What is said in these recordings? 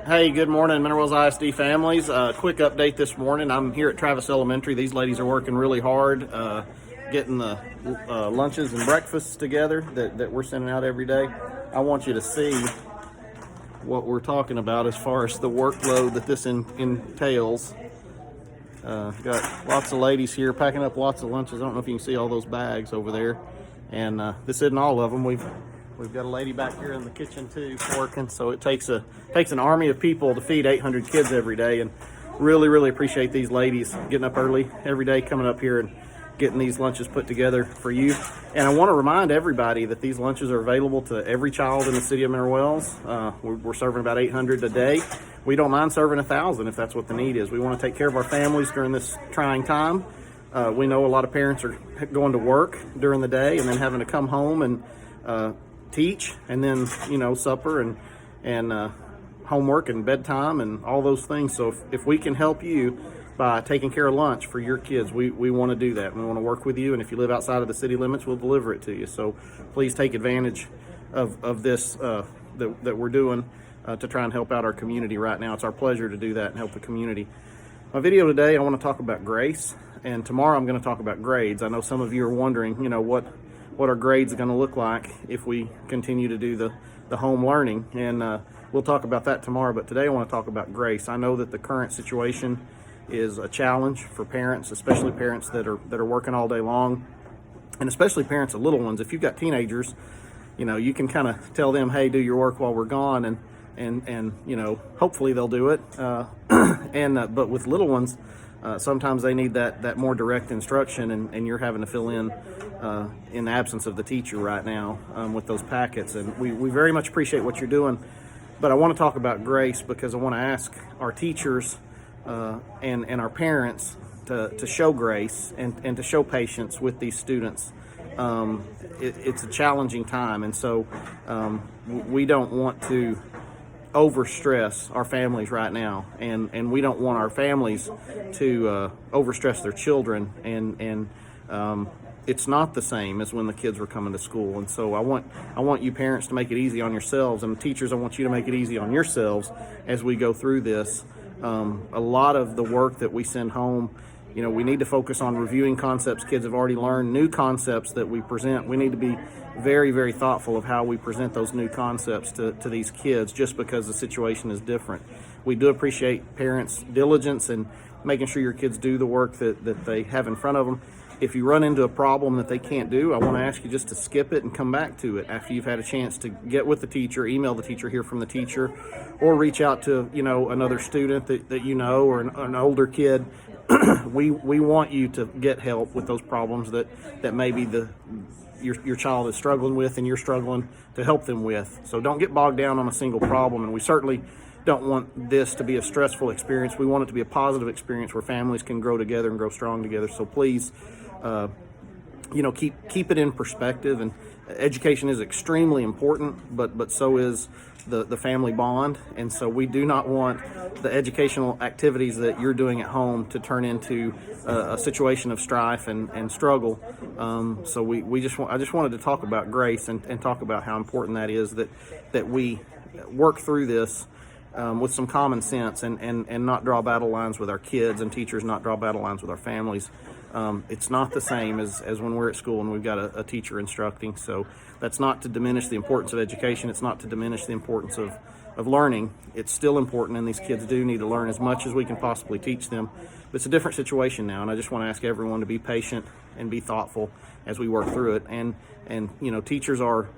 Hey, good morning, MWISD families. Quick update this morning. I'm here at Travis Elementary. These ladies are working really hard getting the lunches and breakfasts together that we're sending out every day. I want you to see what we're talking about as far as the workload that this entails. Got lots of ladies here packing up lots of lunches. I don't know if you can see all those bags over there. And this isn't all of them. We've got a lady back here in the kitchen too working, so it takes an army of people to feed 800 kids every day, and really appreciate these ladies getting up early every day, coming up here and getting these lunches put together for you. And I want to remind everybody that these lunches are available to every child in the city of Mineral Wells. We're serving about 800 a day. We don't mind serving 1,000 if that's what the need is. We want to take care of our families during this trying time. We know a lot of parents are going to work during the day and then having to come home and teach, and then supper and homework and bedtime and all those things. So if we can help you by taking care of lunch for your kids, we want to do that. We want to work with you, and if you live outside of the city limits, we'll deliver it to you. So please take advantage of this that we're doing to try and help out our community right now. It's our pleasure to do that and help the community. My video today, I want to talk about grace, and tomorrow I'm going to talk about grades. I know some of you are wondering, what our grades are going to look like if we continue to do the home learning, and we'll talk about that tomorrow. But today I want to talk about grace. I know that the current situation is a challenge for parents, especially parents that are working all day long, and especially parents of little ones. If you've got teenagers, you can kind of tell them, hey, do your work while we're gone, and hopefully they'll do it. But with little ones, sometimes they need that more direct instruction, and you're having to fill in the absence of the teacher right now with those packets. And we very much appreciate what you're doing. But I want to talk about grace because I want to ask our teachers and our parents to show grace and to show patience with these students. It's a challenging time, and so we don't want to overstress our families right now, and we don't want our families to overstress their children, and it's not the same as when the kids were coming to school. And so I want you parents to make it easy on yourselves, and teachers, I want you to make it easy on yourselves as we go through this. A lot of the work that we send home, we need to focus on reviewing concepts kids have already learned, new concepts that we present. We need to be very thoughtful of how we present those new concepts to these kids, just because the situation is different. We do appreciate parents' diligence and making sure your kids do the work that they have in front of them. If you run into a problem that they can't do, I want to ask you just to skip it and come back to it after you've had a chance to get with the teacher, email the teacher, hear from the teacher, or reach out to another student that or an older kid. We want you to get help with those problems that maybe your child is struggling with, and you're struggling to help them with. So don't get bogged down on a single problem, and we certainly don't want this to be a stressful experience. We want it to be a positive experience where families can grow together and grow strong together. So please, keep it in perspective. And education is extremely important, but so is the family bond. And so we do not want the educational activities that you're doing at home to turn into a situation of strife and struggle. So I just wanted to talk about grace and talk about how important that is, that we work through this with some common sense and not draw battle lines with our kids, and teachers not draw battle lines with our families. It's not the same as when we're at school and we've got a teacher instructing. So that's not to diminish the importance of education. It's not to diminish the importance of learning. It's still important, and these kids do need to learn as much as we can possibly teach them. But it's a different situation now, and I just want to ask everyone to be patient and be thoughtful as we work through it. And teachers are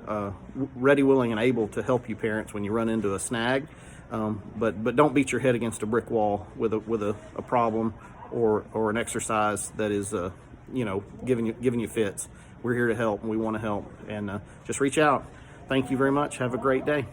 ready, willing, and able to help you parents when you run into a snag. But don't beat your head against a brick wall with a problem or an exercise that is giving you fits. We're here to help, and we want to help. And just reach out. Thank you very much. Have a great day.